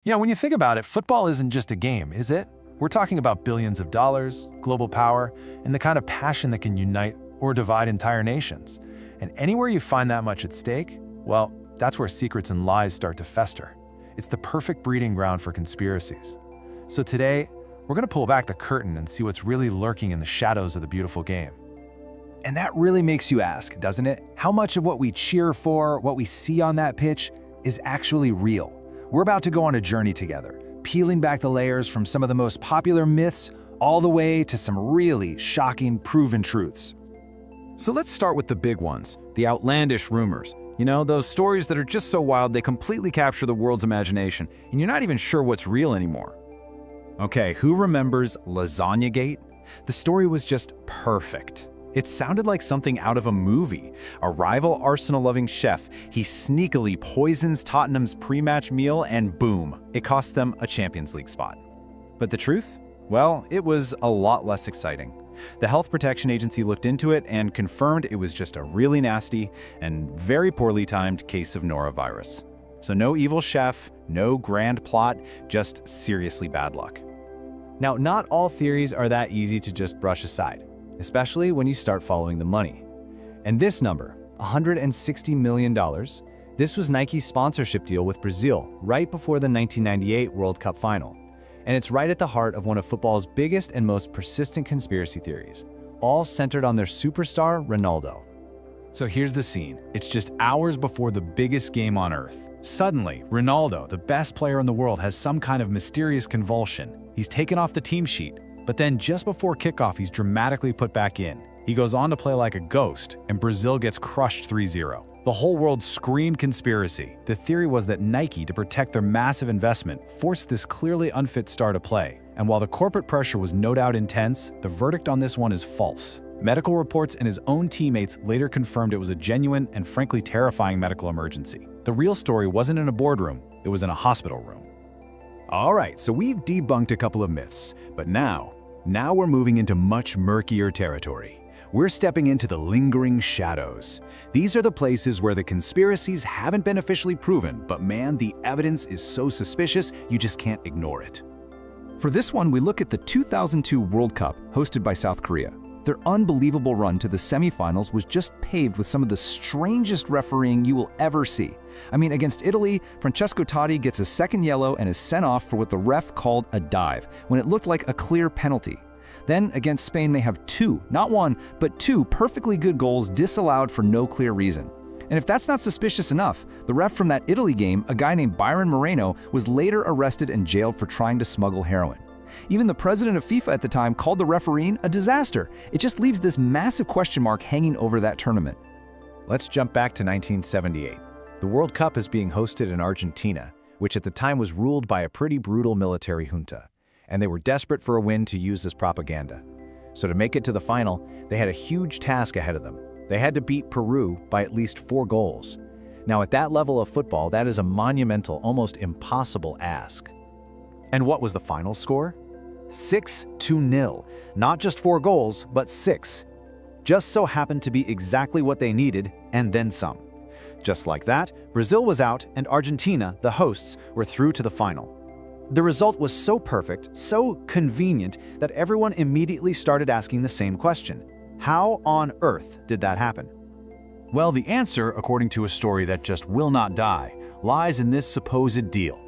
Yeah, when you think about it, football isn't just a game, is it? We're talking about billions of dollars, global power, and the kind of passion that can unite or divide entire nations. And anywhere you find that much at stake, well, that's where secrets and lies start to fester. It's the perfect breeding ground for conspiracies. So today, we're going to pull back the curtain and see what's really lurking in the shadows of the beautiful game. And that really makes you ask, doesn't it? How much of what we cheer for, what we see on that pitch, is actually real? We're about to go on a journey together, peeling back the layers from some of the most popular myths all the way to some really shocking, proven truths. So let's start with the big ones, the outlandish rumors. You know, those stories that are just so wild they completely capture the world's imagination, and you're not even sure what's real anymore. Okay, who remembers Lasagnagate? The story was just perfect. It sounded like something out of a movie. A rival Arsenal-loving chef, he sneakily poisons Tottenham's pre-match meal and boom, it cost them a Champions League spot. But the truth? Well, it was a lot less exciting. The Health Protection Agency looked into it and confirmed it was just a really nasty and very poorly timed case of norovirus. So no evil chef, no grand plot, just seriously bad luck. Now, not all theories are that easy to just brush aside, especially when you start following the money. And this number, $160 million, this was Nike's sponsorship deal with Brazil right before the 1998 World Cup final. And it's right at the heart of one of football's biggest and most persistent conspiracy theories, all centered on their superstar, Ronaldo. So here's the scene. It's just hours before the biggest game on earth. Suddenly, Ronaldo, the best player in the world, has some kind of mysterious convulsion. He's taken off the team sheet, but then just before kickoff, he's dramatically put back in. He goes on to play like a ghost, and Brazil gets crushed 3-0. The whole world screamed conspiracy. The theory was that Nike, to protect their massive investment, forced this clearly unfit star to play. And while the corporate pressure was no doubt intense, the verdict on this one is false. Medical reports and his own teammates later confirmed it was a genuine and frankly terrifying medical emergency. The real story wasn't in a boardroom, it was in a hospital room. All right, so we've debunked a couple of myths, but now we're moving into much murkier territory. We're stepping into the lingering shadows. These are the places where the conspiracies haven't been officially proven, but man, the evidence is so suspicious, you just can't ignore it. For this one, we look at the 2002 World Cup hosted by South Korea. Their unbelievable run to the semifinals was just paved with some of the strangest refereeing you will ever see. I mean, against Italy, Francesco Totti gets a second yellow and is sent off for what the ref called a dive, when it looked like a clear penalty. Then, against Spain, they have two, not one, but two perfectly good goals disallowed for no clear reason. And if that's not suspicious enough, the ref from that Italy game, a guy named Byron Moreno, was later arrested and jailed for trying to smuggle heroin. Even the president of FIFA at the time called the refereeing a disaster. It just leaves this massive question mark hanging over that tournament. Let's jump back to 1978. The World Cup is being hosted in Argentina, which at the time was ruled by a pretty brutal military junta, and they were desperate for a win to use as propaganda. So to make it to the final, they had a huge task ahead of them. They had to beat Peru by at least 4 goals. Now at that level of football, that is a monumental, almost impossible ask. And what was the final score? 6-0. Not just 4 goals, but 6. Just so happened to be exactly what they needed, and then some. Just like that, Brazil was out, and Argentina, the hosts, were through to the final. The result was so perfect, so convenient, that everyone immediately started asking the same question. How on earth did that happen? Well, the answer, according to a story that just will not die, lies in this supposed deal.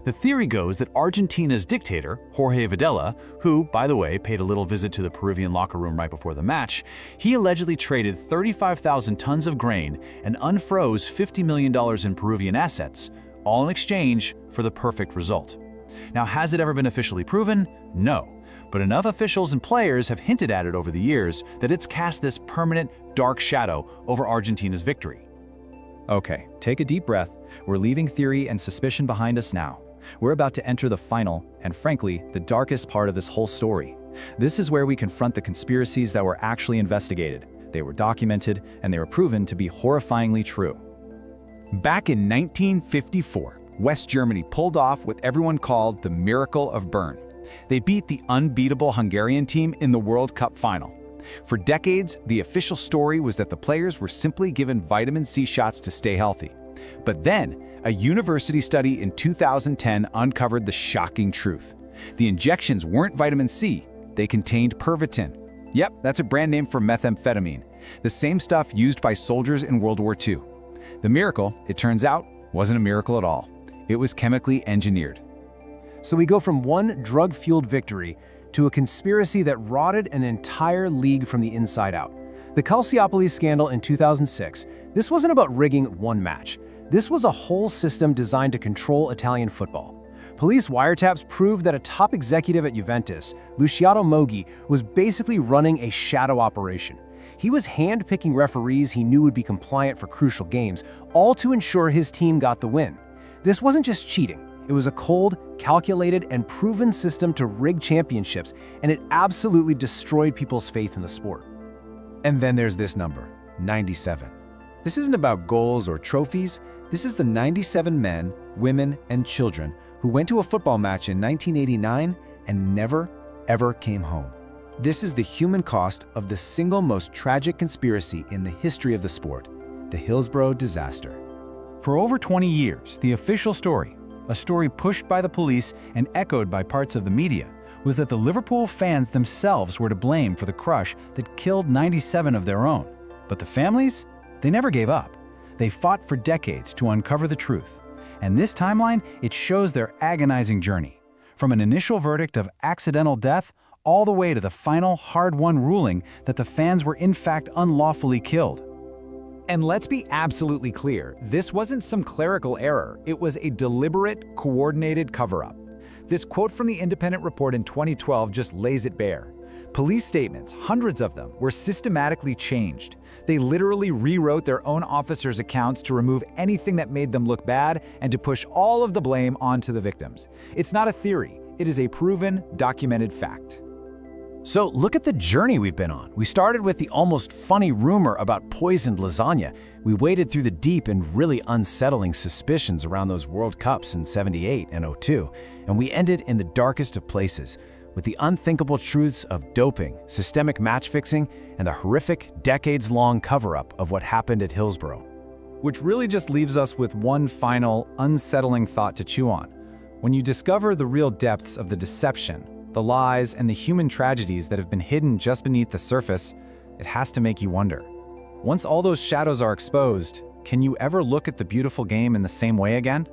The theory goes that Argentina's dictator, Jorge Videla, who, by the way, paid a little visit to the Peruvian locker room right before the match, he allegedly traded 35,000 tons of grain and unfroze $50 million in Peruvian assets, all in exchange for the perfect result. Now, has it ever been officially proven? No. But enough officials and players have hinted at it over the years that it's cast this permanent, dark shadow over Argentina's victory. Okay, take a deep breath. We're leaving theory and suspicion behind us now. We're about to enter the final, and frankly, the darkest part of this whole story. This is where we confront the conspiracies that were actually investigated. They were documented, and they were proven to be horrifyingly true. Back in 1954, West Germany pulled off what everyone called the Miracle of Bern. They beat the unbeatable Hungarian team in the World Cup final. For decades, the official story was that the players were simply given vitamin C shots to stay healthy. But then, A university study in 2010 uncovered the shocking truth. The injections weren't vitamin C, they contained Pervitin. Yep, that's a brand name for methamphetamine, the same stuff used by soldiers in World War II. The miracle, it turns out, wasn't a miracle at all. It was chemically engineered. So we go from one drug-fueled victory to a conspiracy that rotted an entire league from the inside out. The Calciopoli scandal in 2006, this wasn't about rigging one match. This was a whole system designed to control Italian football. Police wiretaps proved that a top executive at Juventus, Luciano Moggi, was basically running a shadow operation. He was hand-picking referees he knew would be compliant for crucial games, all to ensure his team got the win. This wasn't just cheating. It was a cold, calculated, and proven system to rig championships, and it absolutely destroyed people's faith in the sport. And then there's this number, 97. This isn't about goals or trophies. This is the 97 men, women, and children who went to a football match in 1989 and never, ever came home. This is the human cost of the single most tragic conspiracy in the history of the sport, the Hillsborough disaster. For over 20 years, the official story, a story pushed by the police and echoed by parts of the media, was that the Liverpool fans themselves were to blame for the crush that killed 97 of their own. But the families? They never gave up. They fought for decades to uncover the truth. And this timeline, it shows their agonizing journey. From an initial verdict of accidental death, all the way to the final hard-won ruling that the fans were in fact unlawfully killed. And let's be absolutely clear, this wasn't some clerical error. It was a deliberate, coordinated cover-up. This quote from the Independent report in 2012 just lays it bare. Police statements, hundreds of them, were systematically changed. They literally rewrote their own officers' accounts to remove anything that made them look bad and to push all of the blame onto the victims. It's not a theory. It is a proven, documented fact. So look at the journey we've been on. We started with the almost funny rumor about poisoned lasagna. We waded through the deep and really unsettling suspicions around those World Cups in '78 and '02, and we ended in the darkest of places, with the unthinkable truths of doping, systemic match fixing, and the horrific, decades-long cover-up of what happened at Hillsborough. Which really just leaves us with one final, unsettling thought to chew on. When you discover the real depths of the deception, the lies, and the human tragedies that have been hidden just beneath the surface, it has to make you wonder. Once all those shadows are exposed, can you ever look at the beautiful game in the same way again?